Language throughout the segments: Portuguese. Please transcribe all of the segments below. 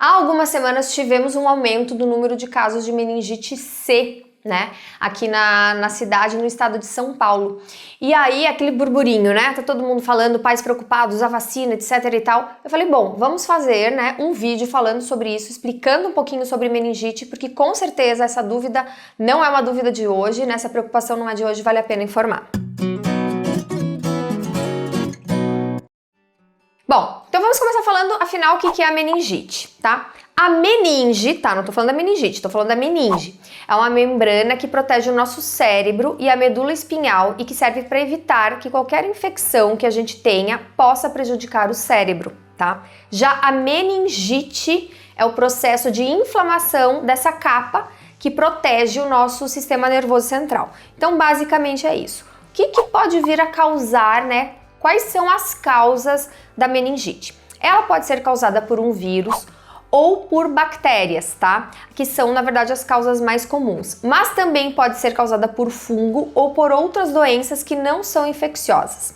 Há algumas semanas tivemos um aumento do número de casos de meningite C, né, aqui na cidade, no estado de São Paulo. E aí, aquele burburinho, né, tá todo mundo falando, pais preocupados, a vacina, etc e tal. Eu falei, bom, vamos fazer, né, um vídeo falando sobre isso, explicando um pouquinho sobre meningite, porque com certeza essa dúvida não é uma dúvida de hoje, né, essa preocupação não é de hoje, vale a pena informar. Bom, então vamos começar falando, afinal, o que é a meningite, tá? A meninge, tá? Não tô falando da meningite, tô falando da meninge. É uma membrana que protege o nosso cérebro e a medula espinhal e que serve para evitar que qualquer infecção que a gente tenha possa prejudicar o cérebro, tá? Já a meningite é o processo de inflamação dessa capa que protege o nosso sistema nervoso central. Então, basicamente é isso. O que pode vir a causar, né? Quais são as causas da meningite? Ela pode ser causada por um vírus ou por bactérias, tá? Que são, na verdade, as causas mais comuns. Mas também pode ser causada por fungo ou por outras doenças que não são infecciosas.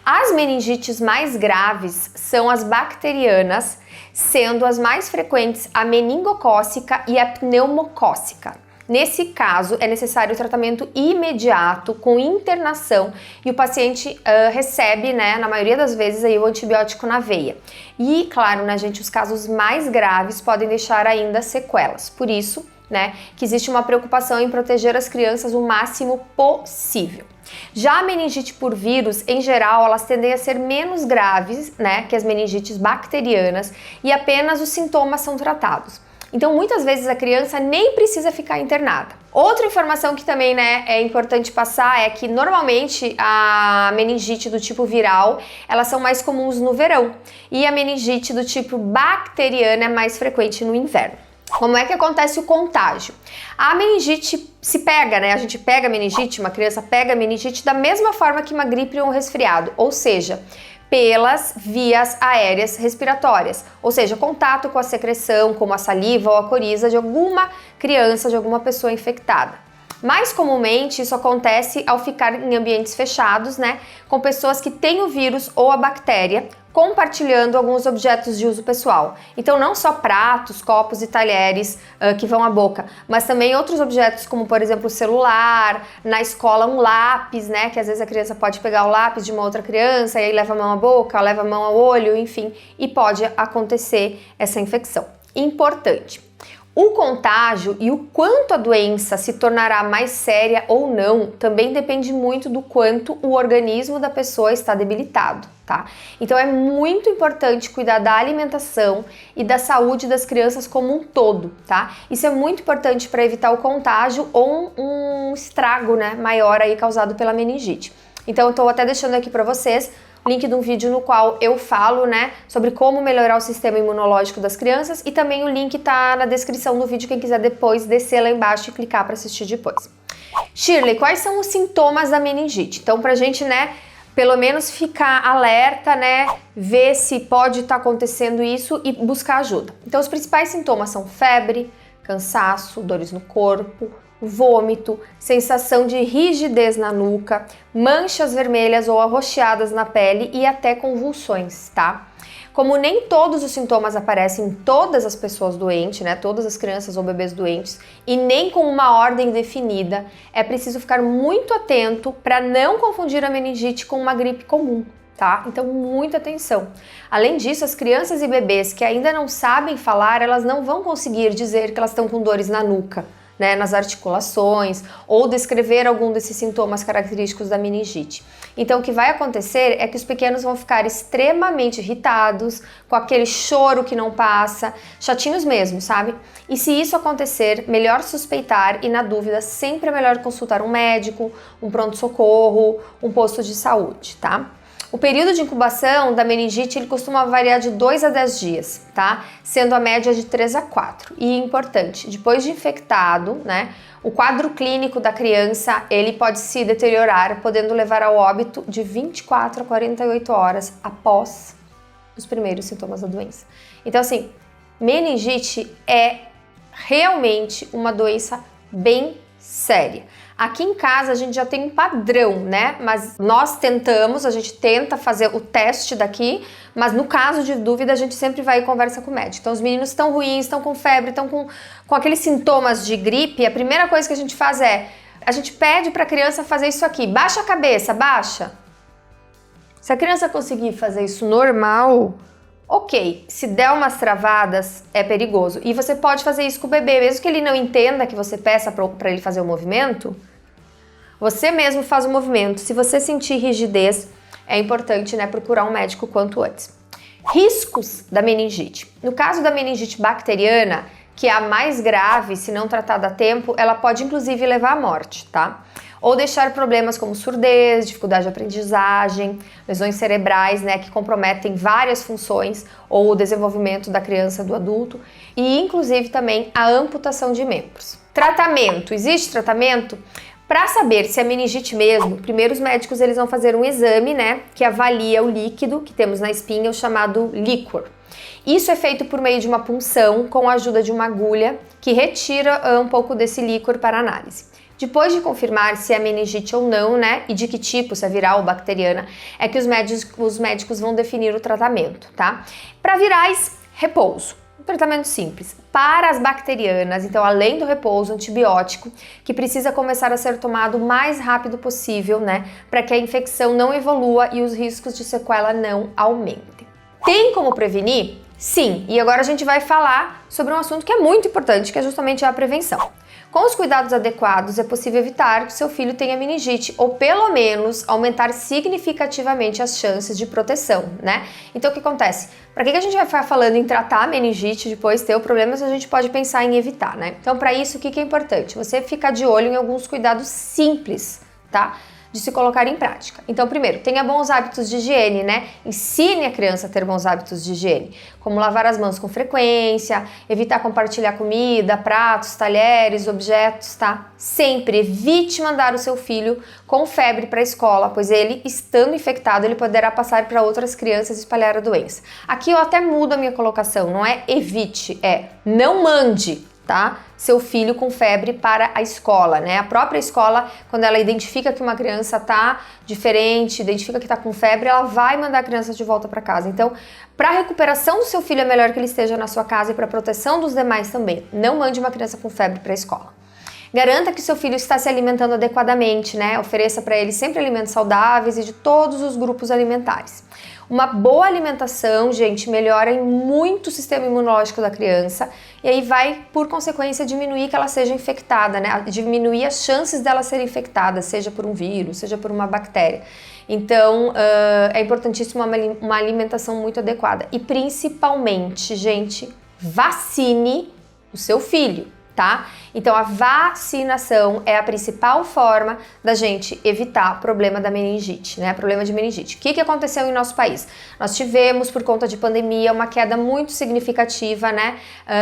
As meningites mais graves são as bacterianas, sendo as mais frequentes a meningocócica e a pneumocócica. Nesse caso, é necessário tratamento imediato, com internação, e o paciente recebe, né, na maioria das vezes, aí, o antibiótico na veia. E, claro, né, gente, os casos mais graves podem deixar ainda sequelas. Por isso, né, que existe uma preocupação em proteger as crianças o máximo possível. Já a meningite por vírus, em geral, elas tendem a ser menos graves, né, que as meningites bacterianas, e apenas os sintomas são tratados. Então, muitas vezes a criança nem precisa ficar internada. Outra informação que também, né, é importante passar é que normalmente a meningite do tipo viral, elas são mais comuns no verão e a meningite do tipo bacteriana é mais frequente no inverno. Como é que acontece o contágio? A meningite se pega, né? A gente pega a meningite, uma criança pega a meningite da mesma forma que uma gripe ou um resfriado, ou seja, pelas vias aéreas respiratórias, ou seja, contato com a secreção, como a saliva ou a coriza de alguma criança, de alguma pessoa infectada. Mais comumente, isso acontece ao ficar em ambientes fechados, né, com pessoas que têm o vírus ou a bactéria, compartilhando alguns objetos de uso pessoal. Então, não só pratos, copos e talheres que vão à boca, mas também outros objetos, como, por exemplo, o celular, na escola um lápis, né, que às vezes a criança pode pegar o lápis de uma outra criança e aí leva a mão à boca, leva a mão ao olho, enfim, e pode acontecer essa infecção. Importante. O contágio e o quanto a doença se tornará mais séria ou não também depende muito do quanto o organismo da pessoa está debilitado, tá? Então é muito importante cuidar da alimentação e da saúde das crianças como um todo, tá? Isso é muito importante para evitar o contágio ou um estrago, né, maior aí causado pela meningite. Então eu estou até deixando aqui para vocês link de um vídeo no qual eu falo, né, sobre como melhorar o sistema imunológico das crianças, e também o link tá na descrição do vídeo, quem quiser depois descer lá embaixo e clicar para assistir depois. Shirley, quais são os sintomas da meningite? Então, pra gente, né, pelo menos ficar alerta, né, ver se pode estar acontecendo isso e buscar ajuda. Então, os principais sintomas são febre, cansaço, dores no corpo, vômito, sensação de rigidez na nuca, manchas vermelhas ou arroxeadas na pele e até convulsões, tá? Como nem todos os sintomas aparecem em todas as pessoas doentes, né, todas as crianças ou bebês doentes, e nem com uma ordem definida, é preciso ficar muito atento para não confundir a meningite com uma gripe comum, tá? Então, muita atenção. Além disso, as crianças e bebês que ainda não sabem falar, elas não vão conseguir dizer que elas estão com dores na nuca, né, nas articulações, ou descrever algum desses sintomas característicos da meningite. Então, o que vai acontecer é que os pequenos vão ficar extremamente irritados, com aquele choro que não passa, chatinhos mesmo, sabe? E se isso acontecer, melhor suspeitar e, na dúvida, sempre é melhor consultar um médico, um pronto-socorro, um posto de saúde, tá? O período de incubação da meningite ele costuma variar de 2 a 10 dias, tá? Sendo a média de 3 a 4. E importante, depois de infectado, né, o quadro clínico da criança ele pode se deteriorar, podendo levar ao óbito de 24 a 48 horas após os primeiros sintomas da doença. Então, assim, meningite é realmente uma doença bem séria. Aqui em casa a gente já tem um padrão, né? Mas nós tentamos, a gente tenta fazer o teste daqui, mas no caso de dúvida a gente sempre vai e conversa com o médico. Então os meninos estão ruins, estão com febre, estão com aqueles sintomas de gripe, a primeira coisa que a gente faz a gente pede para a criança fazer isso aqui. Baixa a cabeça, baixa. Se a criança conseguir fazer isso normal, ok. Se der umas travadas, é perigoso. E você pode fazer isso com o bebê, mesmo que ele não entenda que você peça para ele fazer o movimento, você mesmo faz o movimento. Se você sentir rigidez, é importante, né, procurar um médico quanto antes. Riscos da meningite. No caso da meningite bacteriana, que é a mais grave, se não tratada a tempo, ela pode inclusive levar à morte, tá? Ou deixar problemas como surdez, dificuldade de aprendizagem, lesões cerebrais, né, que comprometem várias funções ou o desenvolvimento da criança, do adulto, e inclusive também a amputação de membros. Tratamento. Existe tratamento? Para saber se é meningite mesmo, primeiro os médicos eles vão fazer um exame, né, que avalia o líquido que temos na espinha, o chamado líquor. Isso é feito por meio de uma punção com a ajuda de uma agulha que retira um pouco desse líquor para análise. Depois de confirmar se é meningite ou não, né, e de que tipo, se é viral ou bacteriana, é que os médicos vão definir o tratamento, tá? Para virais, repouso. Um tratamento simples. Para as bacterianas, então, além do repouso, antibiótico, que precisa começar a ser tomado o mais rápido possível, né, para que a infecção não evolua e os riscos de sequela não aumentem. Tem como prevenir? Sim, e agora a gente vai falar sobre um assunto que é muito importante, que é justamente a prevenção. Com os cuidados adequados, é possível evitar que seu filho tenha meningite ou pelo menos aumentar significativamente as chances de proteção, né? Então o que acontece? Para que a gente vai ficar falando em tratar a meningite depois ter o problema se a gente pode pensar em evitar, né? Então para isso o que é importante? Você ficar de olho em alguns cuidados simples, tá? De se colocar em prática. Então, primeiro, tenha bons hábitos de higiene, né? Ensine a criança a ter bons hábitos de higiene, como lavar as mãos com frequência, evitar compartilhar comida, pratos, talheres, objetos, tá? Sempre evite mandar o seu filho com febre para a escola, pois ele, estando infectado, ele poderá passar para outras crianças e espalhar a doença. Aqui eu até mudo a minha colocação, não é evite, é não mande, tá? Seu filho com febre para a escola, né? A própria escola, quando ela identifica que uma criança tá diferente, identifica que tá com febre, ela vai mandar a criança de volta para casa. Então, para a recuperação do seu filho é melhor que ele esteja na sua casa e para a proteção dos demais também. Não mande uma criança com febre para a escola. Garanta que seu filho está se alimentando adequadamente, né? Ofereça para ele sempre alimentos saudáveis e de todos os grupos alimentares. Uma boa alimentação, gente, melhora em muito o sistema imunológico da criança e aí vai, por consequência, diminuir que ela seja infectada, né? Diminuir as chances dela ser infectada, seja por um vírus, seja por uma bactéria. Então, é importantíssimo uma alimentação muito adequada. E principalmente, gente, vacine o seu filho, tá? Então a vacinação é a principal forma da gente evitar o problema da meningite, né? Problema de meningite. O que aconteceu em nosso país? Nós tivemos, por conta de pandemia, uma queda muito significativa, né?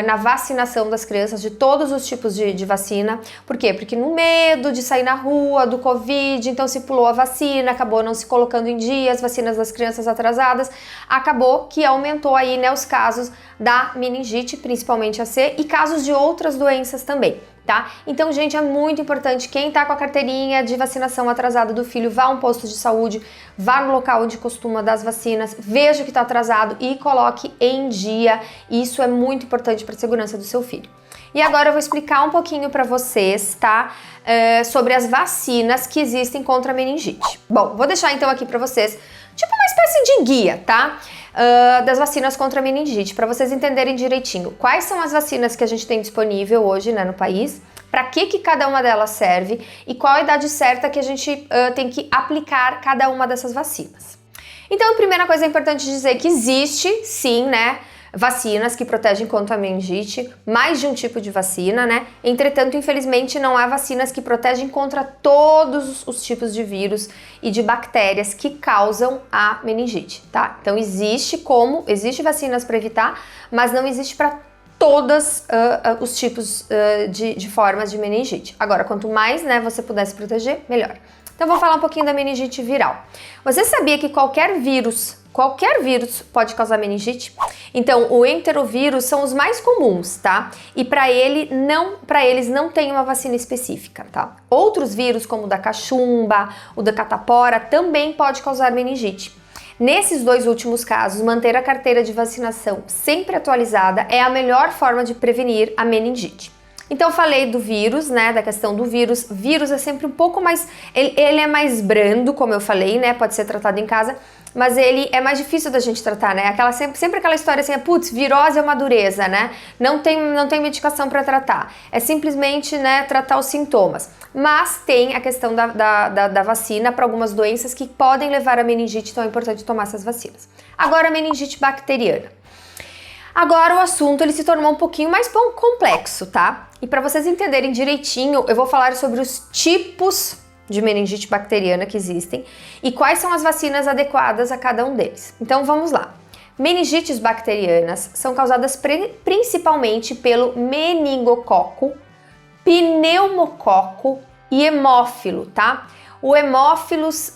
Na vacinação das crianças, de todos os tipos de vacina. Por quê? Porque no medo de sair na rua, do Covid, então se pulou a vacina, acabou não se colocando em dia as vacinas das crianças atrasadas, acabou que aumentou aí, né, os casos da meningite, principalmente a C, e casos de outras doenças também, tá? Então, gente, é muito importante, quem tá com a carteirinha de vacinação atrasada do filho, vá a um posto de saúde, vá no local onde costuma dar as vacinas, veja que tá atrasado e coloque em dia. Isso é muito importante para a segurança do seu filho. E agora eu vou explicar um pouquinho para vocês, tá? Sobre as vacinas que existem contra a meningite. Bom, vou deixar então aqui para vocês, tipo uma espécie de guia, tá? Das vacinas contra a meningite, para vocês entenderem direitinho quais são as vacinas que a gente tem disponível hoje, né, no país, para que cada uma delas serve e qual a idade certa que a gente tem que aplicar cada uma dessas vacinas. Então, a primeira coisa é importante dizer que existe, sim, né, vacinas que protegem contra a meningite, mais de um tipo de vacina, né? Entretanto, infelizmente, não há vacinas que protegem contra todos os tipos de vírus e de bactérias que causam a meningite, tá? Então, existe vacinas para evitar, mas não existe para todos os tipos de formas de meningite. Agora, quanto mais, né, você puder se proteger, melhor. Então vou falar um pouquinho da meningite viral. Você sabia que qualquer vírus pode causar meningite? Então, o enterovírus são os mais comuns, tá? E para eles não tem uma vacina específica, tá? Outros vírus, como o da cachumba, o da catapora, também pode causar meningite. Nesses dois últimos casos, manter a carteira de vacinação sempre atualizada é a melhor forma de prevenir a meningite. Então, falei do vírus, né, da questão do vírus. Vírus é sempre um pouco mais... Ele é mais brando, como eu falei, né, pode ser tratado em casa, mas ele é mais difícil da gente tratar, né? Sempre aquela história assim, putz, virose é uma dureza, né? Não tem medicação para tratar. É simplesmente, né, tratar os sintomas. Mas tem a questão da vacina para algumas doenças que podem levar a meningite, então é importante tomar essas vacinas. Agora, a meningite bacteriana. Agora o assunto ele se tornou um pouquinho mais complexo, tá? E para vocês entenderem direitinho, eu vou falar sobre os tipos de meningite bacteriana que existem e quais são as vacinas adequadas a cada um deles. Então vamos lá. Meningites bacterianas são causadas principalmente pelo meningococo, pneumococo e hemófilo, tá? O hemófilos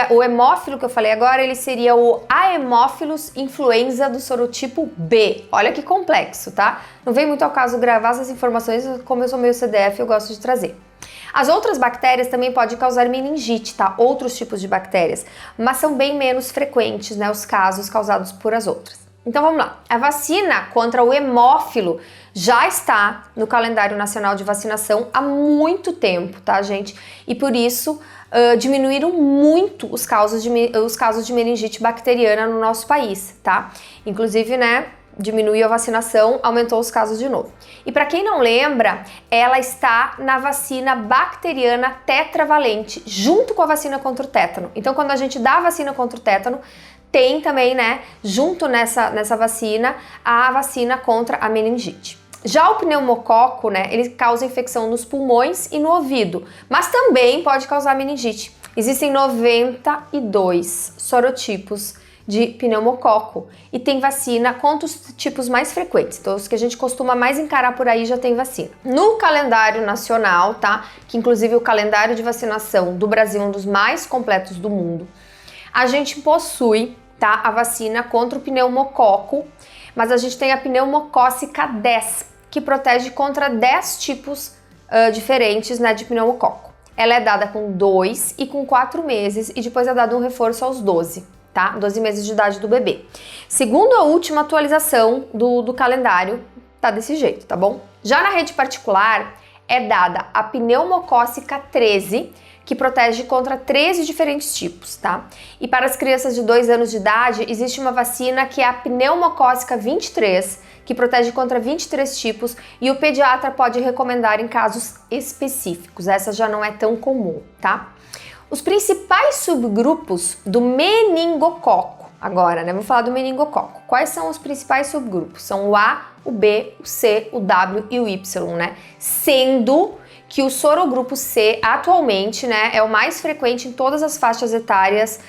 o hemófilo que eu falei agora, ele seria o Haemophilus influenza do sorotipo B. Olha que complexo, tá? Não vem muito ao caso gravar essas informações, como eu sou meio CDF, eu gosto de trazer. As outras bactérias também podem causar meningite, tá? Outros tipos de bactérias, mas são bem menos frequentes, né, os casos causados por as outras. Então vamos lá. A vacina contra o hemófilo já está no calendário nacional de vacinação há muito tempo, tá, gente? E por isso diminuíram muito os casos de meningite bacteriana no nosso país, tá? Inclusive, né, diminuiu a vacinação, aumentou os casos de novo. E para quem não lembra, ela está na vacina bacteriana tetravalente, junto com a vacina contra o tétano. Então, quando a gente dá a vacina contra o tétano, tem também, né, junto nessa vacina, a vacina contra a meningite. Já o pneumococo, né, ele causa infecção nos pulmões e no ouvido, mas também pode causar meningite. Existem 92 sorotipos de pneumococo e tem vacina contra os tipos mais frequentes. Então, os que a gente costuma mais encarar por aí já tem vacina. No calendário nacional, tá? Que inclusive o calendário de vacinação do Brasil é um dos mais completos do mundo. A gente possui, tá, a vacina contra o pneumococo, mas a gente tem a pneumocócica 10, que protege contra 10 tipos diferentes, né, de pneumococo. Ela é dada com 2 e com 4 meses e depois é dado um reforço aos 12, tá? 12 meses de idade do bebê. Segundo a última atualização do calendário, tá desse jeito, tá bom? Já na rede particular, é dada a pneumocócica 13, que protege contra 13 diferentes tipos, tá? E para as crianças de 2 anos de idade, existe uma vacina que é a pneumocócica 23, que protege contra 23 tipos e o pediatra pode recomendar em casos específicos. Essa já não é tão comum, tá? Os principais subgrupos do meningococo, agora, né? Vamos falar do meningococo. Quais são os principais subgrupos? São o A, o B, o C, o W e o Y, né? Sendo que o sorogrupo C atualmente, né, é o mais frequente em todas as faixas etárias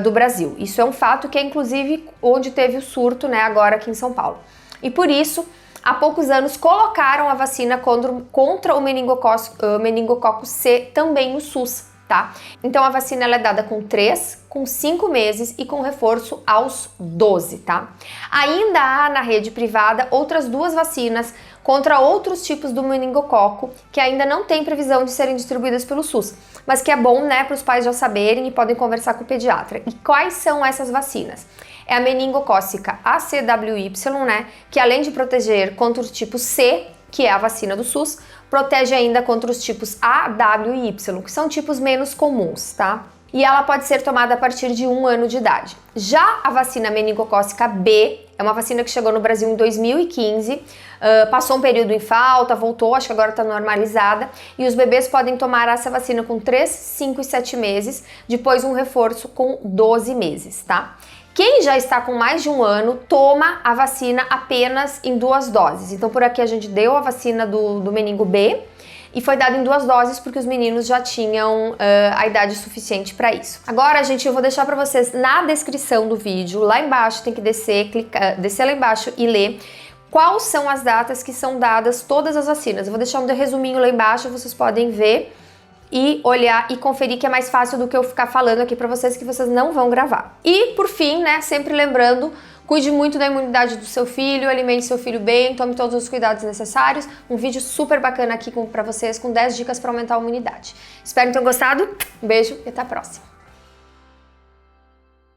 do Brasil. Isso é um fato que é inclusive onde teve o surto, né, agora aqui em São Paulo. E por isso, há poucos anos colocaram a vacina contra o meningococo C também no SUS, tá? Então a vacina ela é dada com 3, com 5 meses e com reforço aos 12, tá? Ainda há na rede privada outras 2 vacinas contra outros tipos do meningococo que ainda não tem previsão de serem distribuídas pelo SUS, mas que é bom, né, para os pais já saberem e podem conversar com o pediatra. E quais são essas vacinas? É a meningocócica ACWY, né, que além de proteger contra o tipo C, que é a vacina do SUS, protege ainda contra os tipos A, W e Y, que são tipos menos comuns, tá? E ela pode ser tomada a partir de 1 ano de idade. Já a vacina meningocócica B é uma vacina que chegou no Brasil em 2015, passou um período em falta, voltou, acho que agora está normalizada, e os bebês podem tomar essa vacina com 3, 5 e 7 meses, depois um reforço com 12 meses, tá? Quem já está com mais de 1 ano, toma a vacina apenas em 2 doses. Então, por aqui a gente deu a vacina do meningo B e foi dada em 2 doses porque os meninos já tinham a idade suficiente para isso. Agora, gente, eu vou deixar para vocês na descrição do vídeo, lá embaixo, tem que descer lá embaixo e ler quais são as datas que são dadas todas as vacinas. Eu vou deixar um resuminho lá embaixo, vocês podem ver e olhar e conferir, que é mais fácil do que eu ficar falando aqui pra vocês, que vocês não vão gravar. E por fim, né, sempre lembrando, cuide muito da imunidade do seu filho, alimente seu filho bem, tome todos os cuidados necessários. Um vídeo super bacana aqui pra vocês com 10 dicas pra aumentar a imunidade. Espero que tenham gostado, um beijo e até a próxima.